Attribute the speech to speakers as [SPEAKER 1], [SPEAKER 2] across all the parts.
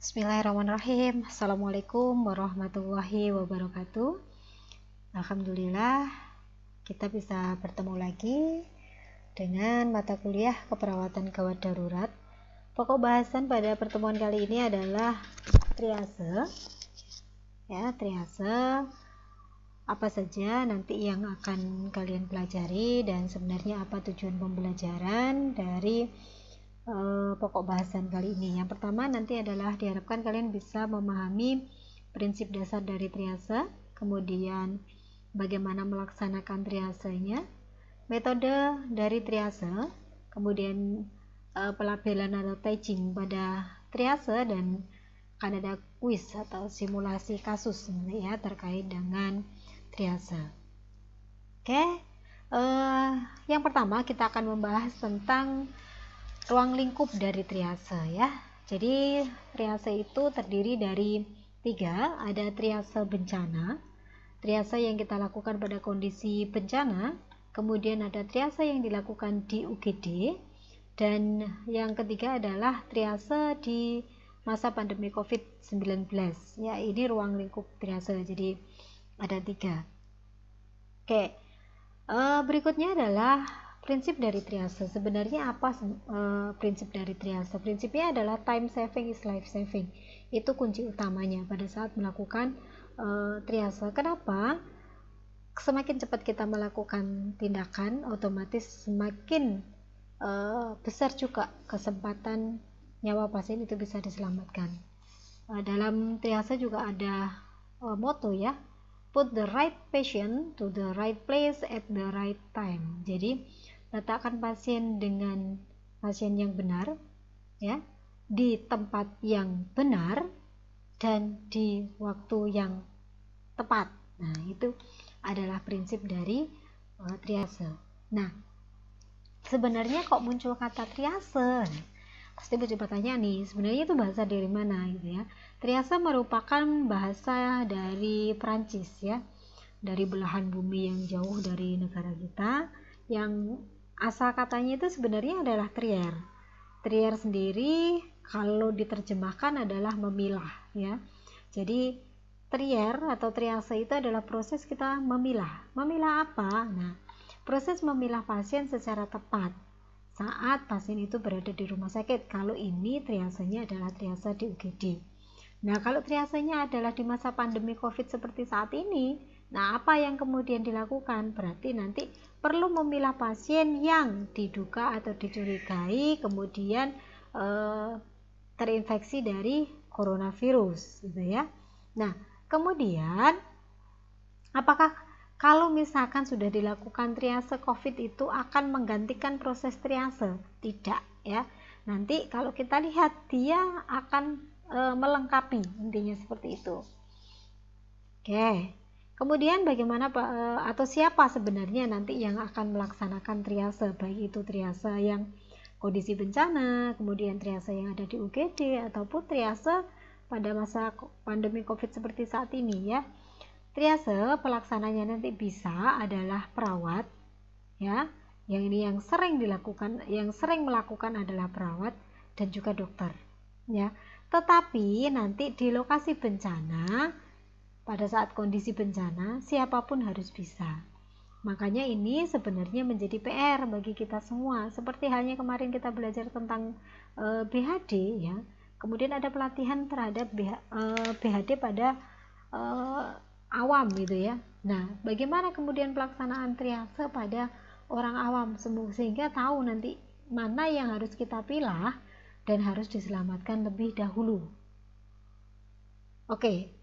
[SPEAKER 1] Bismillahirrahmanirrahim. Assalamualaikum warahmatullahi wabarakatuh. Alhamdulillah kita bisa bertemu lagi dengan mata kuliah keperawatan gawat darurat. Pokok bahasan pada pertemuan kali ini adalah triase. Ya, triase apa saja nanti yang akan kalian pelajari dan sebenarnya apa tujuan pembelajaran dari pokok bahasan kali ini. Yang pertama nanti adalah diharapkan kalian bisa memahami prinsip dasar dari triase, kemudian bagaimana melaksanakan triasenya, metode dari triase, kemudian pelabelan atau tagging pada triase, dan akan ada kuis atau simulasi kasus ya terkait dengan triase. Oke, yang pertama kita akan membahas tentang ruang lingkup dari triase ya. Jadi triase itu terdiri dari 3, ada triase bencana, triase yang kita lakukan pada kondisi bencana, kemudian ada triase yang dilakukan di UGD, dan yang ketiga adalah triase di masa pandemi COVID-19 ya. Ini ruang lingkup triase, jadi ada 3. Oke, berikutnya adalah prinsip dari triase. Sebenarnya apa prinsip dari triase? Prinsipnya adalah time saving is life saving. Itu kunci utamanya pada saat melakukan triase. Kenapa? Semakin cepat kita melakukan tindakan, otomatis semakin besar juga kesempatan nyawa pasien itu bisa diselamatkan. Dalam triase juga ada motto ya, put the right patient to the right place at the right time. Jadi letakkan pasien dengan pasien yang benar ya, di tempat yang benar dan di waktu yang tepat. Nah, itu adalah prinsip dari triase. Nah, sebenarnya kok muncul kata triase? Pasti coba tanya nih, sebenarnya itu bahasa dari mana gitu ya. Triase merupakan bahasa dari Prancis ya, dari belahan bumi yang jauh dari negara kita, yang asal katanya itu sebenarnya adalah trier. Trier sendiri kalau diterjemahkan adalah memilah ya. Jadi trier atau triase itu adalah proses kita memilah. Memilah apa? Nah, proses memilah pasien secara tepat saat pasien itu berada di rumah sakit. Kalau ini triasenya adalah triase di UGD. Nah, kalau triasenya adalah di masa pandemi COVID seperti saat ini, nah apa yang kemudian dilakukan? Berarti nanti perlu memilah pasien yang diduga atau dicurigai kemudian terinfeksi dari coronavirus gitu ya. Nah, kemudian apakah kalau misalkan sudah dilakukan triase COVID itu akan menggantikan proses triase? Tidak ya. Nanti kalau kita lihat dia akan melengkapi, intinya seperti itu. Oke. Kemudian bagaimana atau siapa sebenarnya nanti yang akan melaksanakan triase, baik itu triase yang kondisi bencana, kemudian triase yang ada di UGD, ataupun triase pada masa pandemi COVID seperti saat ini ya. Triase pelaksananya nanti bisa adalah perawat ya. Yang ini yang sering melakukan adalah perawat dan juga dokter ya. Tetapi nanti di lokasi bencana, pada saat kondisi bencana, siapapun harus bisa. Makanya ini sebenarnya menjadi PR bagi kita semua. Seperti halnya kemarin kita belajar tentang BHD ya. Kemudian ada pelatihan terhadap BHD pada awam gitu ya. Nah, bagaimana kemudian pelaksanaan triase pada orang awam sehingga tahu nanti mana yang harus kita pilih dan harus diselamatkan lebih dahulu. Oke.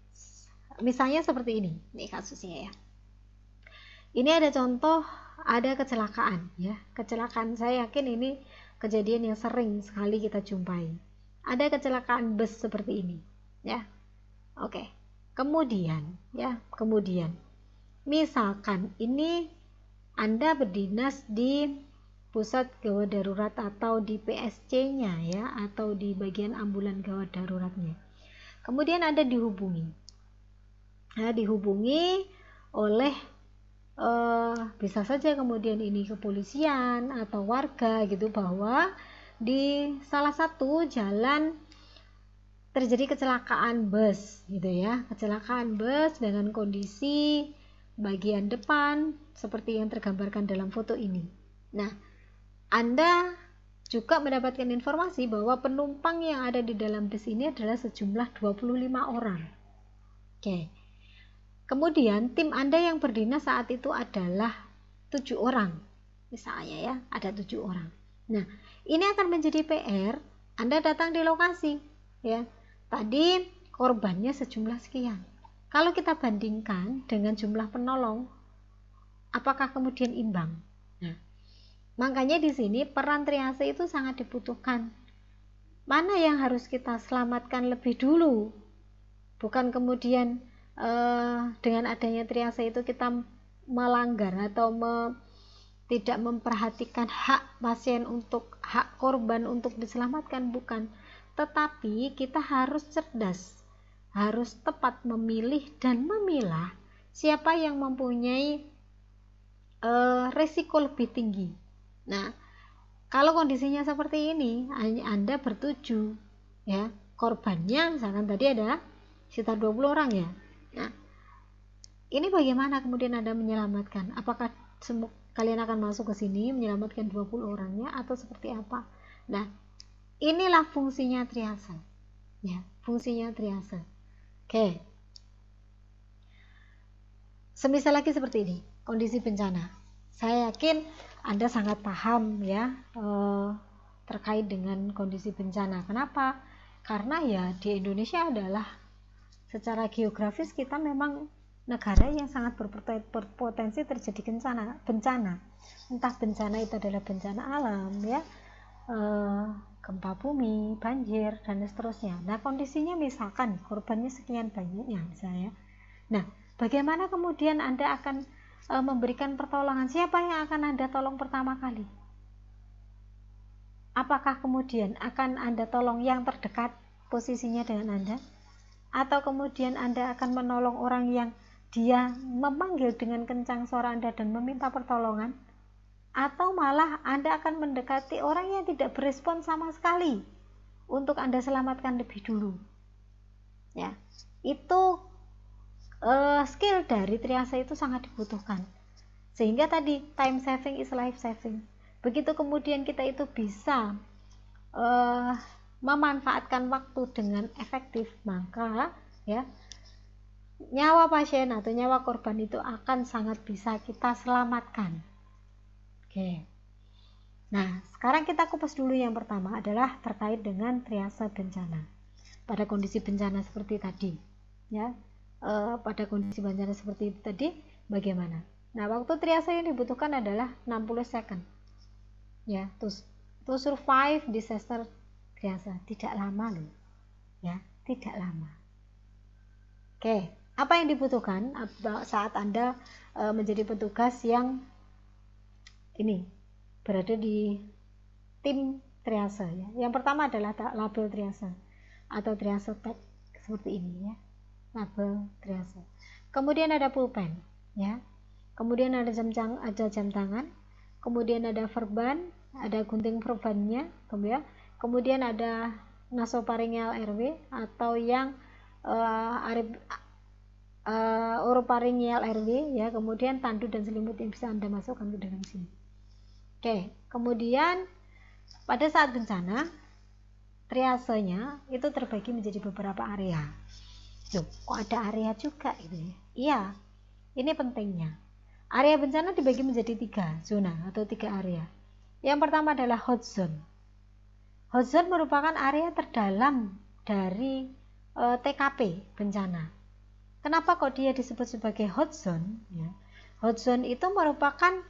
[SPEAKER 1] Misalnya seperti ini kasusnya ya. Ini ada contoh, ada kecelakaan ya. Kecelakaan, saya yakin ini kejadian yang sering sekali kita jumpai. Ada kecelakaan bus seperti ini ya. Oke. Kemudian misalkan ini Anda berdinas di pusat gawat darurat atau di PSC-nya ya, atau di bagian ambulan gawat daruratnya. Kemudian Anda dihubungi oleh bisa saja kemudian ini kepolisian atau warga gitu, bahwa di salah satu jalan terjadi kecelakaan bus gitu ya, kecelakaan bus dengan kondisi bagian depan seperti yang tergambarkan dalam foto ini. Nah, Anda juga mendapatkan informasi bahwa penumpang yang ada di dalam bus ini adalah sejumlah 25 orang. Oke. Kemudian tim Anda yang berdinas saat itu adalah 7 orang. Misalnya ya, ada 7 orang. Nah, ini akan menjadi PR Anda datang di lokasi ya. Tadi korbannya sejumlah sekian. Kalau kita bandingkan dengan jumlah penolong, apakah kemudian imbang? Nah, makanya di sini peran triase itu sangat dibutuhkan. Mana yang harus kita selamatkan lebih dulu? Bukan kemudian dengan adanya triase itu kita melanggar atau tidak memperhatikan hak pasien untuk hak korban untuk diselamatkan, bukan. Tetapi kita harus cerdas, harus tepat memilih dan memilah siapa yang mempunyai risiko lebih tinggi. Nah, kalau kondisinya seperti ini, Anda bertuju ya, korbannya misalkan tadi ada sekitar 20 orang ya. Nah, ini bagaimana kemudian Anda menyelamatkan? Apakah kalian akan masuk ke sini menyelamatkan 20 orangnya atau seperti apa? Nah, inilah fungsinya triase. Ya, fungsinya triase. Oke. Semisal lagi seperti ini, kondisi bencana. Saya yakin Anda sangat paham ya terkait dengan kondisi bencana. Kenapa? Karena ya di Indonesia adalah secara geografis kita memang negara yang sangat berpotensi terjadi bencana. Entah bencana itu adalah bencana alam ya, gempa bumi, banjir, dan seterusnya. Nah, kondisinya misalkan korbannya sekian banyaknya misalnya. Nah, bagaimana kemudian Anda akan memberikan pertolongan? Siapa yang akan Anda tolong pertama kali? Apakah kemudian akan Anda tolong yang terdekat posisinya dengan Anda? Atau kemudian Anda akan menolong orang yang dia memanggil dengan kencang suara Anda dan meminta pertolongan? Atau malah Anda akan mendekati orang yang tidak berespon sama sekali untuk Anda selamatkan lebih dulu. Ya, itu skill dari triase itu sangat dibutuhkan. Sehingga tadi time saving is life saving. Begitu kemudian kita itu bisa memanfaatkan waktu dengan efektif, maka ya nyawa pasien atau nyawa korban itu akan sangat bisa kita selamatkan. Oke. Nah, sekarang kita kupas dulu yang pertama adalah terkait dengan triase bencana. Pada kondisi bencana seperti tadi, ya, pada kondisi bencana seperti itu tadi, bagaimana? Nah, waktu triase yang dibutuhkan adalah 60 second. Ya, to survive disaster triase, tidak lama loh. Ya, tidak lama. Oke, apa yang dibutuhkan saat Anda menjadi petugas yang ini berada di tim triase ya. Yang pertama adalah label triase atau triase tag seperti ini ya. Label triase. Kemudian ada pulpen ya. Kemudian ada jam tangan. Kemudian ada verban, ada gunting verbannya, kemudian ada nasofaringeal RW atau yang orofaringeal RW ya, kemudian tandu dan selimut yang bisa Anda masukkan ke dalam sini. Oke, kemudian pada saat bencana triasenya itu terbagi menjadi beberapa area. Loh, kok ada area juga itu ya? Iya, ini pentingnya. Area bencana dibagi menjadi 3 zona atau 3 area. Yang pertama adalah hot zone. Hot zone merupakan area terdalam dari TKP bencana. Kenapa kok dia disebut sebagai hot zone? Ya. Hot zone itu merupakan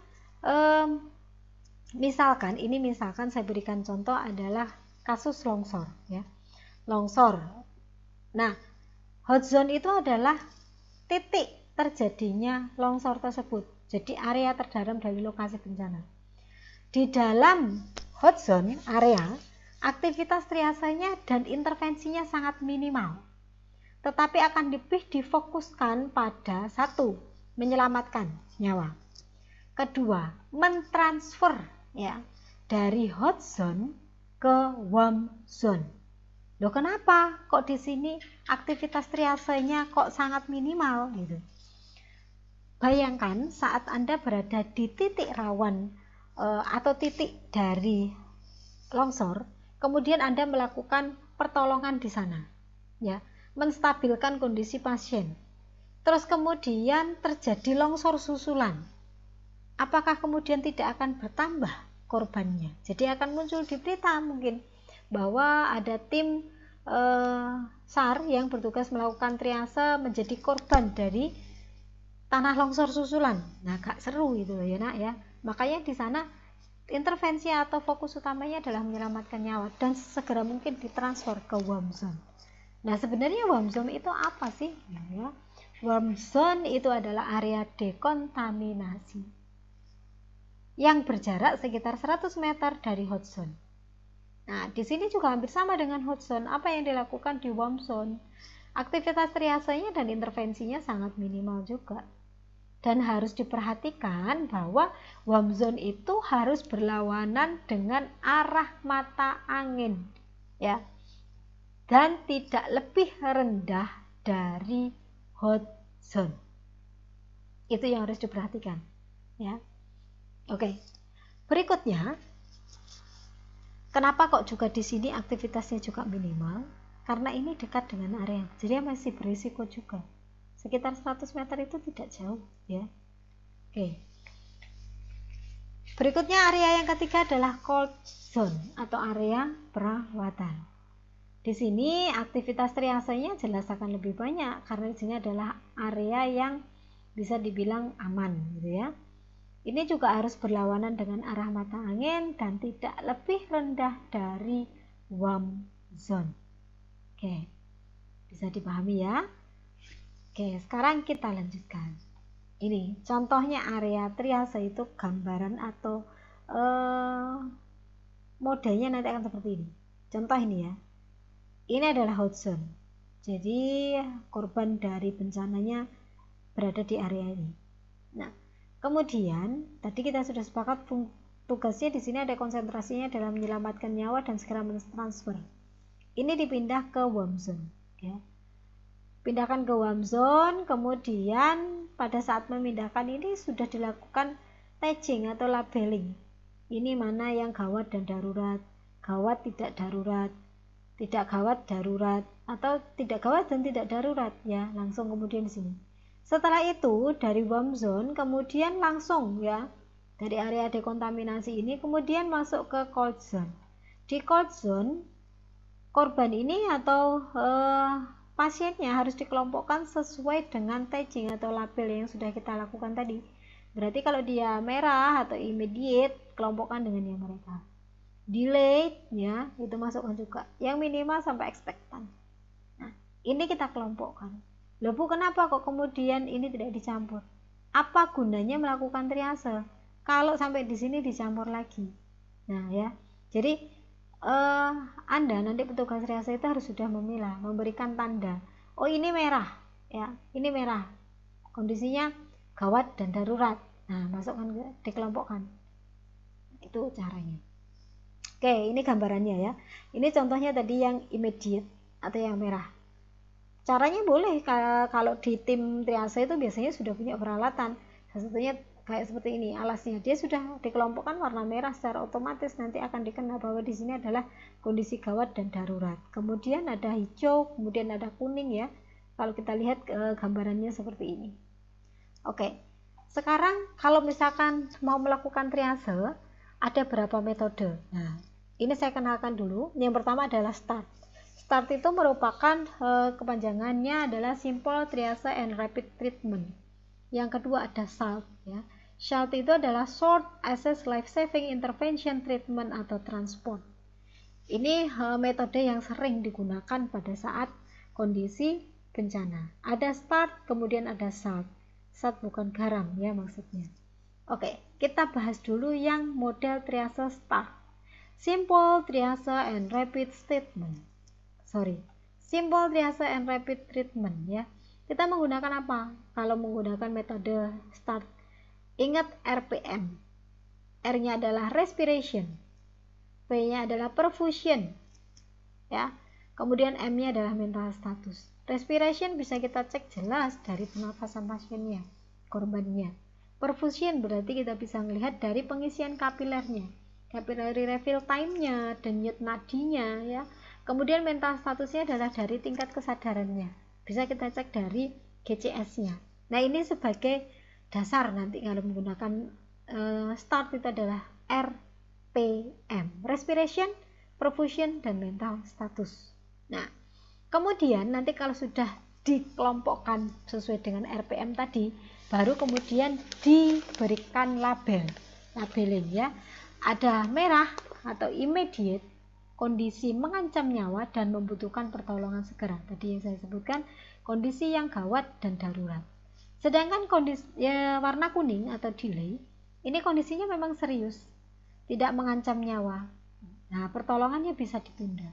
[SPEAKER 1] misalkan saya berikan contoh adalah kasus longsor ya. Longsor. Nah, hot zone itu adalah titik terjadinya longsor tersebut. Jadi area terdalam dari lokasi bencana. Di dalam hot zone area, aktivitas triasenya dan intervensinya sangat minimal. Tetapi akan lebih difokuskan pada 1, menyelamatkan nyawa. Kedua, mentransfer ya dari hot zone ke warm zone. Loh kenapa kok di sini aktivitas triasenya kok sangat minimal gitu. Bayangkan saat Anda berada di titik rawan atau titik dari longsor, kemudian Anda melakukan pertolongan di sana, ya, menstabilkan kondisi pasien. Terus kemudian terjadi longsor susulan. Apakah kemudian tidak akan bertambah korbannya? Jadi akan muncul di berita mungkin bahwa ada tim SAR yang bertugas melakukan triase menjadi korban dari tanah longsor susulan. Nah, gak seru itu ya nak ya. Makanya di sana intervensi atau fokus utamanya adalah menyelamatkan nyawa dan segera mungkin ditransfer ke warm zone. Nah, sebenarnya warm zone itu apa sih? Ya, warm zone itu adalah area dekontaminasi yang berjarak sekitar 100 meter dari hot zone. Nah, di sini juga hampir sama dengan hot zone. Apa yang dilakukan di warm zone? Aktivitas triasenya dan intervensinya sangat minimal juga. Dan harus diperhatikan bahwa warm zone itu harus berlawanan dengan arah mata angin, ya, dan tidak lebih rendah dari hot zone. Itu yang harus diperhatikan, ya. Oke. Berikutnya, kenapa kok juga di sini aktivitasnya juga minimal? Karena ini dekat dengan area, jadi masih berisiko juga. Sekitar 100 meter itu tidak jauh, ya. Oke. Berikutnya area yang ketiga adalah cold zone atau area perawatan. Di sini aktivitas triasenya jelas akan lebih banyak karena di sini adalah area yang bisa dibilang aman, gitu ya. Ini juga harus berlawanan dengan arah mata angin dan tidak lebih rendah dari warm zone. Oke. Bisa dipahami ya? Oke, sekarang kita lanjutkan. Ini contohnya area triase itu gambaran atau modenya nanti akan seperti ini. Contoh ini ya. Ini adalah hot zone. Jadi korban dari bencananya berada di area ini. Nah, kemudian tadi kita sudah sepakat tugasnya di sini ada konsentrasinya dalam menyelamatkan nyawa dan segera mentransfer. Ini dipindah ke warm zone, ya. Pindahkan ke warm zone, kemudian pada saat memindahkan ini sudah dilakukan tagging atau labeling. Ini mana yang gawat dan darurat, gawat tidak darurat, tidak gawat darurat, atau tidak gawat dan tidak darurat, ya, langsung kemudian di sini. Setelah itu dari warm zone kemudian langsung, ya, dari area dekontaminasi ini kemudian masuk ke cold zone. Di cold zone korban ini atau pasiennya harus dikelompokkan sesuai dengan tagging atau label yang sudah kita lakukan tadi. Berarti kalau dia merah atau immediate, kelompokkan dengan yang mereka. Delayed, ya, itu masukkan juga. Yang minimal sampai expectant. Nah, ini kita kelompokkan. Loh Bu, kenapa kok kemudian ini tidak dicampur? Apa gunanya melakukan triase kalau sampai di sini dicampur lagi? Nah, ya. Jadi Anda nanti petugas triase itu harus sudah memilah, memberikan tanda. Oh, ini merah, ya. Ini merah. Kondisinya gawat dan darurat. Nah, masukkan dikelompokkan. Itu caranya. Oke, ini gambarannya ya. Ini contohnya tadi yang immediate atau yang merah. Caranya boleh kalau di tim triase itu biasanya sudah punya peralatan. Salah satunya kayak seperti ini, alasnya dia sudah dikelompokkan warna merah, secara otomatis nanti akan dikenal bahwa di sini adalah kondisi gawat dan darurat. Kemudian ada hijau, kemudian ada kuning, ya. Kalau kita lihat gambarannya seperti ini. Oke. Sekarang kalau misalkan mau melakukan triase, ada berapa metode. Nah, ini saya kenalkan dulu. Yang pertama adalah START. START itu merupakan kepanjangannya adalah Simple Triage and Rapid Treatment. Yang kedua ada SALT, ya. SALT itu adalah Short Access Life Saving Intervention Treatment atau transport. Ini metode yang sering digunakan pada saat kondisi bencana. Ada START, kemudian ada SALT. SALT bukan garam, ya, maksudnya. Oke, kita bahas dulu yang model triase START. Simple Triage and Rapid Treatment. Simple Triage and Rapid Treatment, ya. Kita menggunakan apa? Kalau menggunakan metode START, ingat RPM. R-nya adalah respiration, P-nya adalah perfusion, ya. Kemudian M-nya adalah mental status. Respiration bisa kita cek jelas dari pernafasan pasiennya, korbannya. Perfusion berarti kita bisa melihat dari pengisian kapilernya, capillary refill time-nya, denyut nadinya ya. Kemudian mental statusnya adalah dari tingkat kesadarannya. Bisa kita cek dari GCS-nya. Nah, ini sebagai dasar nanti kalau menggunakan start itu adalah RPM, respiration, perfusion, dan mental status. Nah, kemudian nanti kalau sudah dikelompokkan sesuai dengan RPM tadi, baru kemudian diberikan labeling ya. Ada merah atau immediate, kondisi mengancam nyawa dan membutuhkan pertolongan segera. Tadi yang saya sebutkan, kondisi yang gawat dan darurat. Sedangkan kondisi warna kuning atau delay, ini kondisinya memang serius, tidak mengancam nyawa. Nah, pertolongannya bisa ditunda.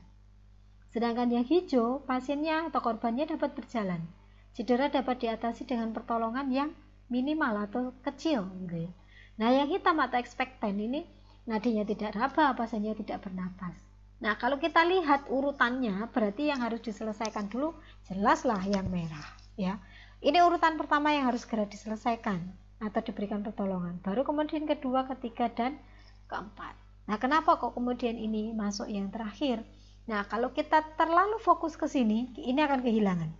[SPEAKER 1] Sedangkan yang hijau, pasiennya atau korbannya dapat berjalan. Cedera dapat diatasi dengan pertolongan yang minimal atau kecil gitu ya. Nah, yang hitam atau expectant ini nadinya tidak raba, pasiennya tidak bernapas. Nah, kalau kita lihat urutannya, berarti yang harus diselesaikan dulu jelaslah yang merah ya. Ini urutan pertama yang harus segera diselesaikan atau diberikan pertolongan. Baru kemudian kedua, ketiga, dan keempat. Nah, kenapa kok kemudian ini masuk yang terakhir? Nah, kalau kita terlalu fokus ke sini, ini akan kehilangan.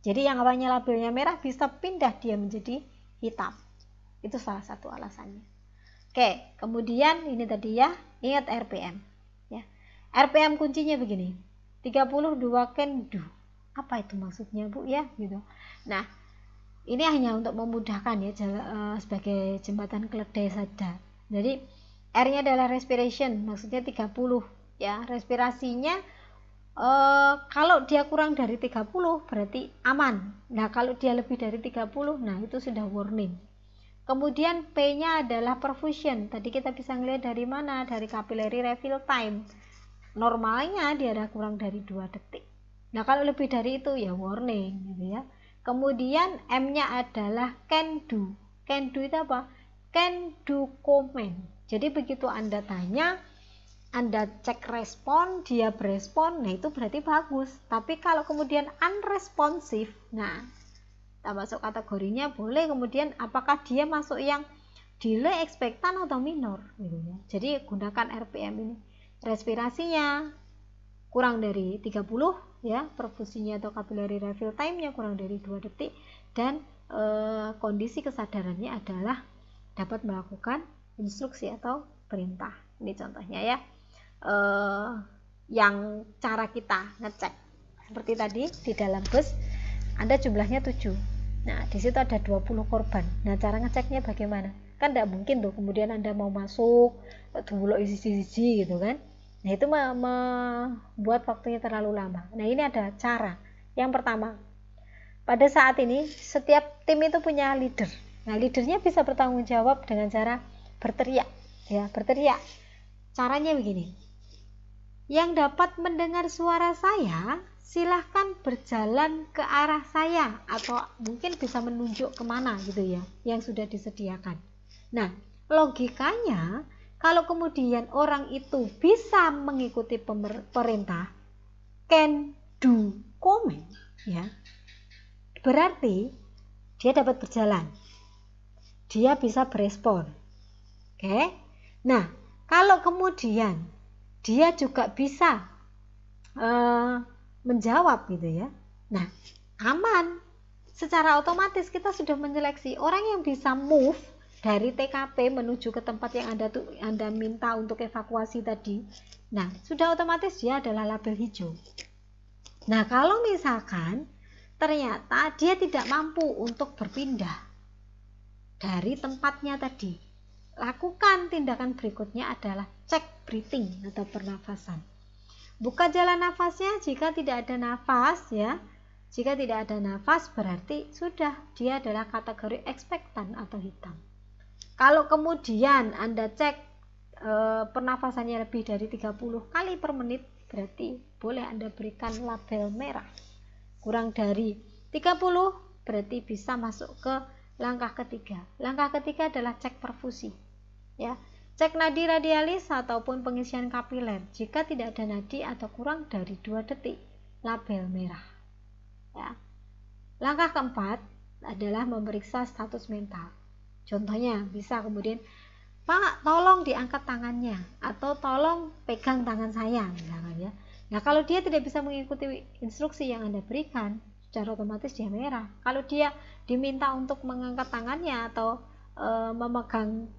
[SPEAKER 1] Jadi yang awalnya labelnya merah bisa pindah dia menjadi hitam. Itu salah satu alasannya. Oke, kemudian ini tadi ya, ingat RPM. Ya. RPM kuncinya begini, 32 can do. Apa itu maksudnya Bu ya? Gitu. Nah, ini hanya untuk memudahkan ya, sebagai jembatan keledai saja. Jadi R-nya adalah respiration, maksudnya 30 ya. Respirasinya kalau dia kurang dari 30 berarti aman. Nah, kalau dia lebih dari 30, nah itu sudah warning. Kemudian P-nya adalah perfusion. Tadi kita bisa melihat dari mana? Dari capillary refill time. Normalnya dia ada kurang dari 2 detik. Nah, kalau lebih dari itu ya warning gitu ya. Kemudian M-nya adalah can do. Can do itu apa? Can do comment. Jadi begitu Anda tanya, Anda cek respon, dia berespon, nah itu berarti bagus. Tapi kalau kemudian unresponsive, nah kita masuk kategorinya boleh kemudian apakah dia masuk yang delay, expectant, atau minor gitu ya. Jadi gunakan RPM ini. Respirasinya kurang dari 30 ya, perfusinya atau capillary refill time-nya kurang dari 2 detik, dan kondisi kesadarannya adalah dapat melakukan instruksi atau perintah. Ini contohnya ya. Yang cara kita ngecek seperti tadi di dalam bus Anda jumlahnya 7. Nah, di situ ada 20 korban. Nah, cara ngeceknya bagaimana? Kan tidak mungkin tuh kemudian Anda mau masuk dulu isi gitu kan. Nah, itu membuat waktunya terlalu lama. Nah, ini ada cara. Yang pertama, pada saat ini setiap tim itu punya leader. Nah, leadernya bisa bertanggung jawab dengan cara berteriak ya, berteriak. Caranya begini. Yang dapat mendengar suara saya, silahkan berjalan ke arah saya, atau mungkin bisa menunjuk kemana gitu ya, yang sudah disediakan. Nah, logikanya kalau kemudian orang itu bisa mengikuti perintah can do comment ya, berarti dia dapat berjalan, dia bisa berespon. Oke. Nah, kalau kemudian dia juga bisa menjawab gitu ya, nah aman. Secara otomatis kita sudah menyeleksi orang yang bisa move dari TKP menuju ke tempat yang Anda minta untuk evakuasi tadi. Nah, sudah otomatis dia adalah label hijau. Nah, kalau misalkan ternyata dia tidak mampu untuk berpindah dari tempatnya tadi, lakukan tindakan berikutnya adalah cek breathing atau pernafasan. Buka jalan nafasnya jika tidak ada nafas ya. Jika tidak ada nafas berarti sudah dia adalah kategori expectant atau hitam. Kalau kemudian Anda cek pernafasannya lebih dari 30 kali per menit, berarti boleh Anda berikan label merah. Kurang dari 30 berarti bisa masuk ke langkah ketiga. Langkah ketiga adalah cek perfusi. Ya. Cek nadi radialis ataupun pengisian kapiler. Jika tidak ada nadi atau kurang dari 2 detik, label merah. Ya. Langkah keempat adalah memeriksa status mental. Contohnya bisa kemudian, Pak, tolong diangkat tangannya, atau tolong pegang tangan saya, misalkan ya. Nah, kalau dia tidak bisa mengikuti instruksi yang Anda berikan, secara otomatis dia merah. Kalau dia diminta untuk mengangkat tangannya atau memegang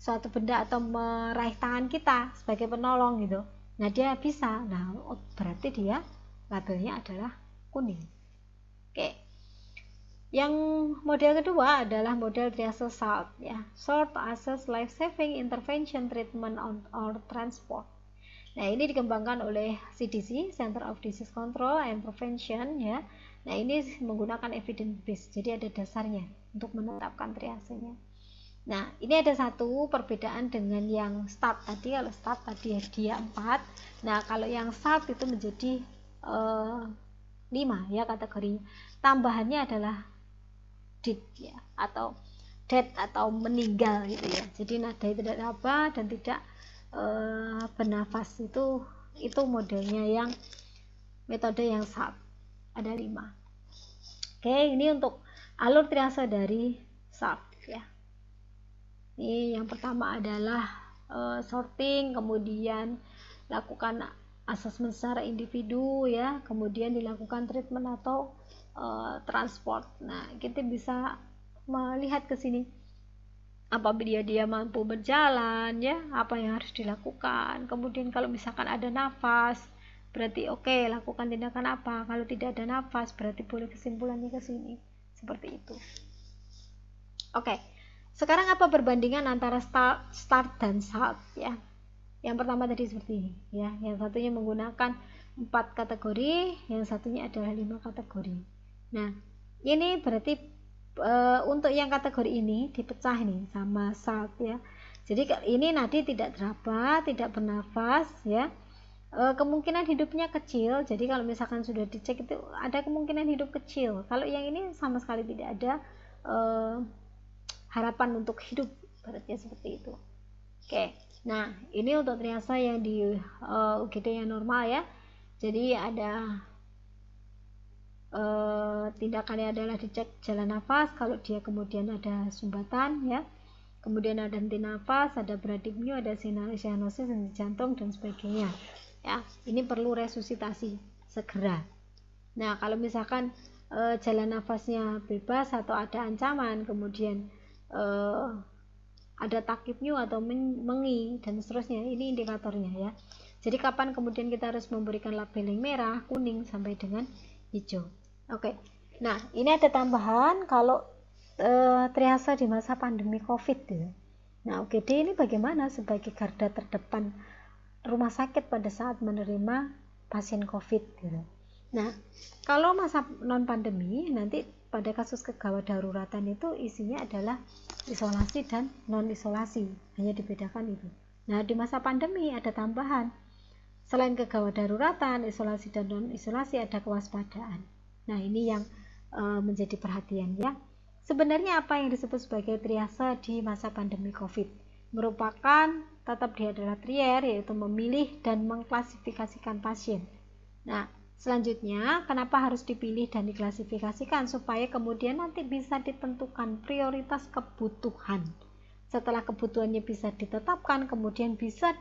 [SPEAKER 1] suatu benda atau meraih tangan kita sebagai penolong gitu, nah dia bisa, nah berarti dia labelnya adalah kuning. Oke. Yang model kedua adalah model triase SALT ya, Short Access Life Saving Intervention Treatment or Transport. Nah, ini dikembangkan oleh CDC, Center of Disease Control and Prevention ya. Nah, ini menggunakan evidence base, jadi ada dasarnya untuk menetapkan triasenya. Nah, ini ada satu perbedaan dengan yang START tadi. Kalau START tadi dia 4, nah kalau yang SALT itu menjadi 5 ya kategorinya. Tambahannya adalah dead ya, atau dead atau meninggal gitu ya. Jadi nada tidak apa dan tidak bernafas, itu modelnya yang metode yang SALT, ada 5. Oke, ini untuk alur triase dari SALT ya. Ini yang pertama adalah sorting, kemudian lakukan asesmen secara individu ya, kemudian dilakukan treatment atau transport. Nah, kita bisa melihat ke sini apabila dia mampu berjalan ya, apa yang harus dilakukan. Kemudian kalau misalkan ada nafas, berarti oke, lakukan tindakan apa. Kalau tidak ada nafas, berarti boleh kesimpulannya ke sini. Seperti itu. Oke. Sekarang apa perbandingan antara START dan SALT ya? Yang pertama tadi seperti ini ya, yang satunya menggunakan 4 kategori, yang satunya adalah 5 kategori. Nah, ini berarti untuk yang kategori ini dipecah nih sama SALT ya. Jadi ini nadi tidak teraba, tidak bernafas ya. Kemungkinan hidupnya kecil, jadi kalau misalkan sudah dicek itu ada kemungkinan hidup kecil. Kalau yang ini sama sekali tidak ada harapan untuk hidup, berarti seperti itu. Oke, nah ini untuk triase yang di UGD yang normal ya. Jadi ada tindakannya adalah dicek jalan nafas, kalau dia kemudian ada sumbatan ya, kemudian ada henti nafas, ada bradikmia, ada cyanosis, henti jantung dan sebagainya ya. Ini perlu resusitasi segera. Nah, kalau misalkan jalan nafasnya bebas atau ada ancaman, kemudian ada takipnyu atau mengi dan seterusnya, ini indikatornya ya. Jadi kapan kemudian kita harus memberikan labeling merah, kuning sampai dengan hijau. Oke. Nah, ini ada tambahan kalau triase di masa pandemi COVID ya. Nah, UGD ini bagaimana sebagai garda terdepan rumah sakit pada saat menerima pasien COVID gitu. Nah, kalau masa non pandemi nanti pada kasus kegawat daruratan itu isinya adalah isolasi dan non isolasi, hanya dibedakan itu. Nah, di masa pandemi ada tambahan, selain kegawat daruratan, isolasi dan non isolasi ada kewaspadaan. Nah, ini yang menjadi perhatian ya. Sebenarnya apa yang disebut sebagai triase di masa pandemi COVID merupakan tetap dia adalah trier, yaitu memilih dan mengklasifikasikan pasien. Nah, selanjutnya, kenapa harus dipilih dan diklasifikasikan? Supaya kemudian nanti bisa ditentukan prioritas kebutuhan. Setelah kebutuhannya bisa ditetapkan, kemudian bisa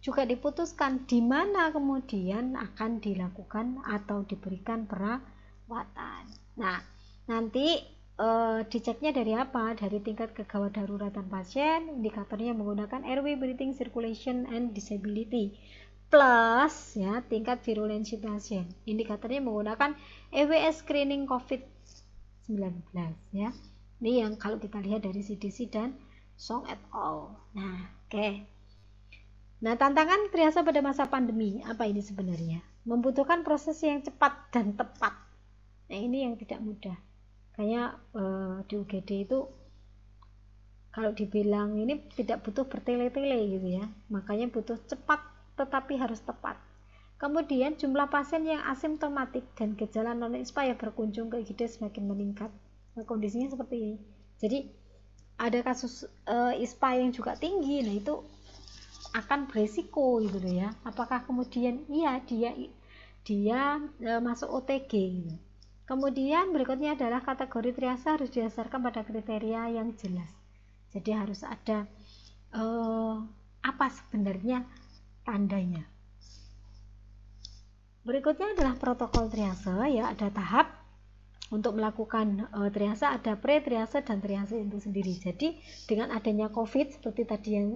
[SPEAKER 1] juga diputuskan di mana kemudian akan dilakukan atau diberikan perawatan. Nah, nanti diceknya dari apa? Dari tingkat kegawat daruratan pasien, indikatornya menggunakan airway, breathing, circulation, and disability. Plus ya tingkat virulensi pasien, indikatornya menggunakan EWS screening COVID-19 ya. Ini yang kalau kita lihat dari CDC dan Song et al. Nah, oke. Nah, tantangan triase pada masa pandemi apa ini sebenarnya? Membutuhkan proses yang cepat dan tepat. Nah, ini yang tidak mudah. Kayaknya di UGD itu kalau dibilang ini tidak butuh bertele-tele gitu ya. Makanya butuh cepat tetapi harus tepat. Kemudian jumlah pasien yang asimptomatik dan gejala non-ISPA yang berkunjung ke IGD semakin meningkat. Nah, kondisinya seperti ini. Jadi ada kasus ISPA yang juga tinggi, nah itu akan beresiko gitu loh ya. Apakah kemudian iya dia masuk OTG gitu. Kemudian berikutnya adalah kategori triase harus didasarkan pada kriteria yang jelas. Jadi harus ada apa sebenarnya tandanya. Berikutnya adalah protokol triase, ya ada tahap untuk melakukan triase, ada pre-triase dan triase itu sendiri. Jadi dengan adanya COVID seperti tadi yang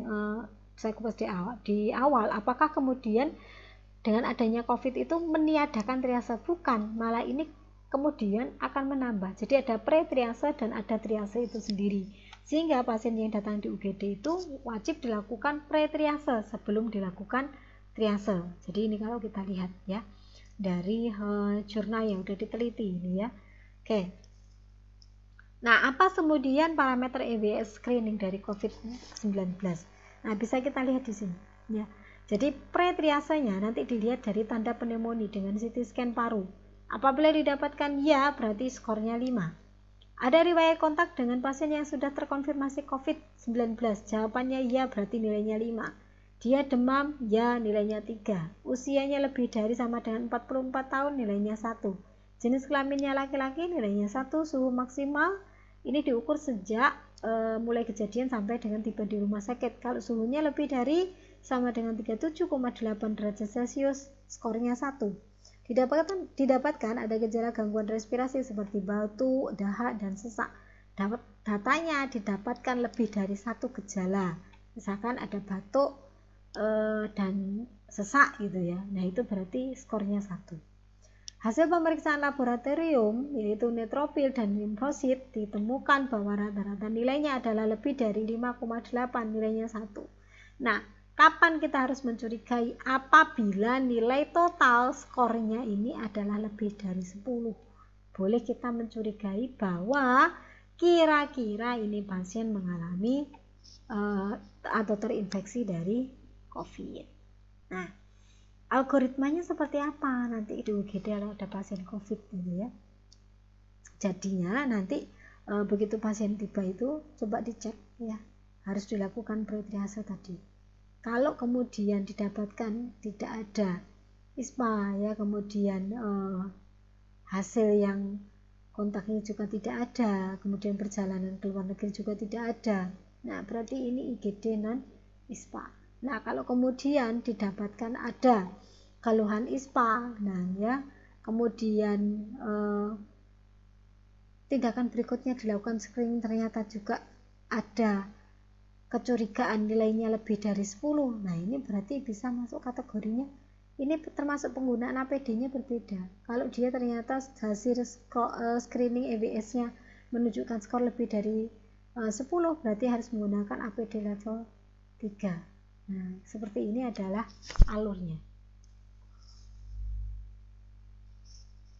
[SPEAKER 1] saya kupas di awal, apakah kemudian dengan adanya COVID itu meniadakan triase? Bukan, malah ini kemudian akan menambah. Jadi ada pre-triase dan ada triase itu sendiri. Sehingga pasien yang datang di UGD itu wajib dilakukan pre-triase sebelum dilakukan triase. Jadi ini kalau kita lihat ya dari jurnal yang sudah diteliti ini ya. Oke. Nah, apa kemudian parameter EWS screening dari COVID-19? Nah, bisa kita lihat di sini ya. Jadi pre-triasenya nanti dilihat dari tanda pneumonia dengan CT scan paru. Apabila didapatkan ya, berarti skornya 5. Ada riwayat kontak dengan pasien yang sudah terkonfirmasi COVID-19. Jawabannya ya, berarti nilainya 5. Dia demam, ya, nilainya 3. Usianya lebih dari sama dengan 44 tahun, nilainya 1. Jenis kelaminnya laki-laki, nilainya 1. Suhu maksimal ini diukur sejak mulai kejadian sampai dengan tiba di rumah sakit. Kalau suhunya lebih dari sama dengan 37,8 derajat Celcius, skornya 1. Didapatkan ada gejala gangguan respirasi seperti batuk, dahak, dan sesak. Datanya didapatkan lebih dari 1 gejala. Misalkan ada batuk dan sesak gitu ya. Nah, itu berarti skornya 1. Hasil pemeriksaan laboratorium yaitu neutrofil dan limfosit ditemukan bahwa rata-rata nilainya adalah lebih dari 5,8, nilainya 1. Nah, kapan kita harus mencurigai? Apabila nilai total skornya ini adalah lebih dari 10. Boleh kita mencurigai bahwa kira-kira ini pasien mengalami atau terinfeksi dari COVID. Nah, algoritmanya seperti apa nanti di UGD kalau ada pasien COVID gitu ya. Jadinya nanti begitu pasien tiba itu coba dicek ya, harus dilakukan pre-triase tadi. Kalau kemudian didapatkan tidak ada ISPA ya, kemudian hasil yang kontaknya juga tidak ada, kemudian perjalanan ke luar negeri juga tidak ada. Nah, berarti ini IGD non ISPA. Nah, kalau kemudian didapatkan ada keluhan ISPA, nah ya, kemudian tindakan berikutnya dilakukan screening, ternyata juga ada kecurigaan nilainya lebih dari 10. Nah, ini berarti bisa masuk kategorinya. Ini termasuk penggunaan APD-nya berbeda. Kalau dia ternyata hasil screening EWS-nya menunjukkan skor lebih dari 10, berarti harus menggunakan APD level 3. Nah, seperti ini adalah alurnya.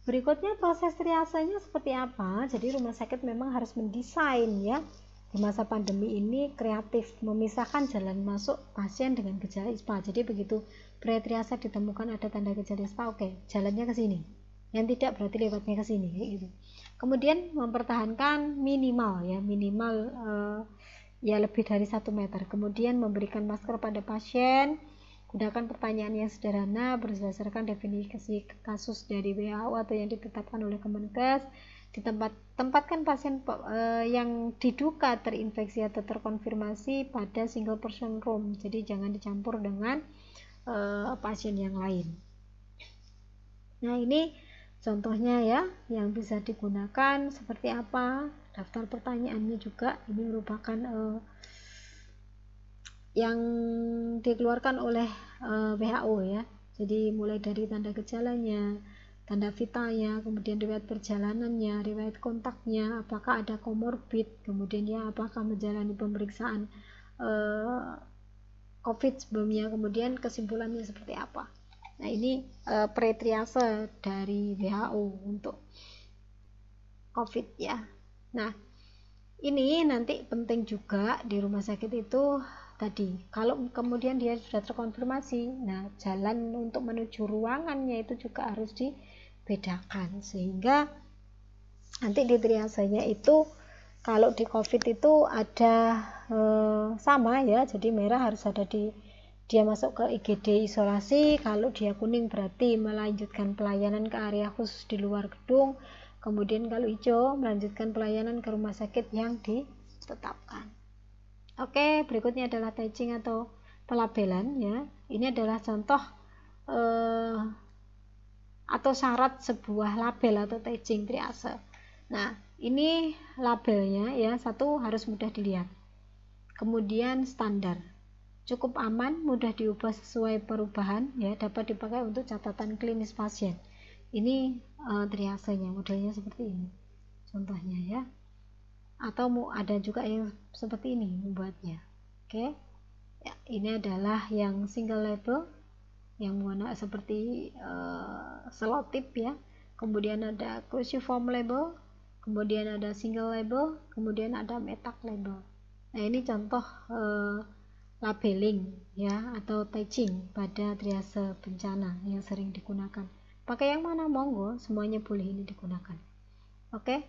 [SPEAKER 1] Berikutnya proses triasenya seperti apa? Jadi rumah sakit memang harus mendesain ya. Di masa pandemi ini kreatif memisahkan jalan masuk pasien dengan gejala ISPA. Jadi begitu pre-triase ditemukan ada tanda gejala ISPA, oke, jalannya ke sini. Yang tidak berarti lewatnya ke sini kayak gitu. Kemudian mempertahankan minimal ya lebih dari 1 meter. Kemudian memberikan masker pada pasien. Gunakan pertanyaan yang sederhana berdasarkan definisi kasus dari WHO atau yang ditetapkan oleh Kemenkes. Tempatkan pasien yang diduga terinfeksi atau terkonfirmasi pada single person room. Jadi jangan dicampur dengan pasien yang lain. Nah, ini contohnya ya yang bisa digunakan seperti apa. Daftar pertanyaannya juga ini merupakan yang dikeluarkan oleh WHO ya. Jadi mulai dari tanda gejalanya, tanda vitalnya, kemudian riwayat perjalanannya, riwayat kontaknya, apakah ada komorbid, kemudian ya apakah menjalani pemeriksaan COVID sebelumnya, kemudian kesimpulannya seperti apa. Nah, ini pre-triase dari WHO untuk COVID ya. Nah, ini nanti penting juga di rumah sakit itu tadi, kalau kemudian dia sudah terkonfirmasi, nah jalan untuk menuju ruangannya itu juga harus dibedakan, sehingga nanti di triasenya itu Kalau di COVID itu ada sama ya, jadi merah harus ada dia masuk ke IGD isolasi. Kalau dia kuning berarti melanjutkan pelayanan ke area khusus di luar gedung. Kemudian kalau hijau melanjutkan pelayanan ke rumah sakit yang ditetapkan. Oke, berikutnya adalah tagging atau pelabelan ya. Ini adalah contoh atau syarat sebuah label atau tagging triase. Nah, ini labelnya ya, satu harus mudah dilihat. Kemudian standar. Cukup aman, mudah diubah sesuai perubahan ya, dapat dipakai untuk catatan klinis pasien. Ini triasenya, modelnya seperti ini. Contohnya ya. Atau mau ada juga yang seperti ini membuatnya. Oke. Ya, ini adalah yang single label yang warna seperti selotip ya. Kemudian ada cruciform label, kemudian ada single label, kemudian ada metak label. Nah, ini contoh labeling ya atau tagging pada triase bencana yang sering digunakan. Pakai yang mana monggo, semuanya boleh ini digunakan. Oke.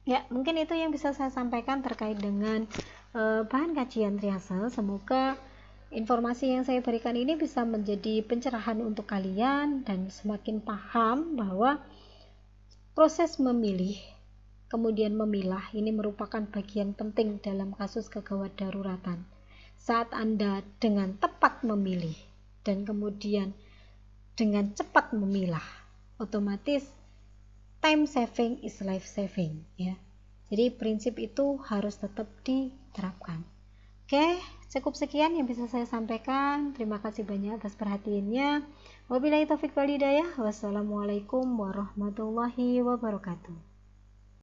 [SPEAKER 1] Ya, mungkin itu yang bisa saya sampaikan terkait dengan bahan kajian triase. Semoga informasi yang saya berikan ini bisa menjadi pencerahan untuk kalian dan semakin paham bahwa proses memilih kemudian memilah ini merupakan bagian penting dalam kasus kegawat daruratan. Saat Anda dengan tepat memilih dan kemudian dengan cepat memilah, otomatis time saving is life saving ya. Jadi prinsip itu harus tetap diterapkan. Oke, cukup sekian yang bisa saya sampaikan. Terima kasih banyak atas perhatiannya. Wabillahi taufiq wal hidayah. Wassalamualaikum warahmatullahi wabarakatuh.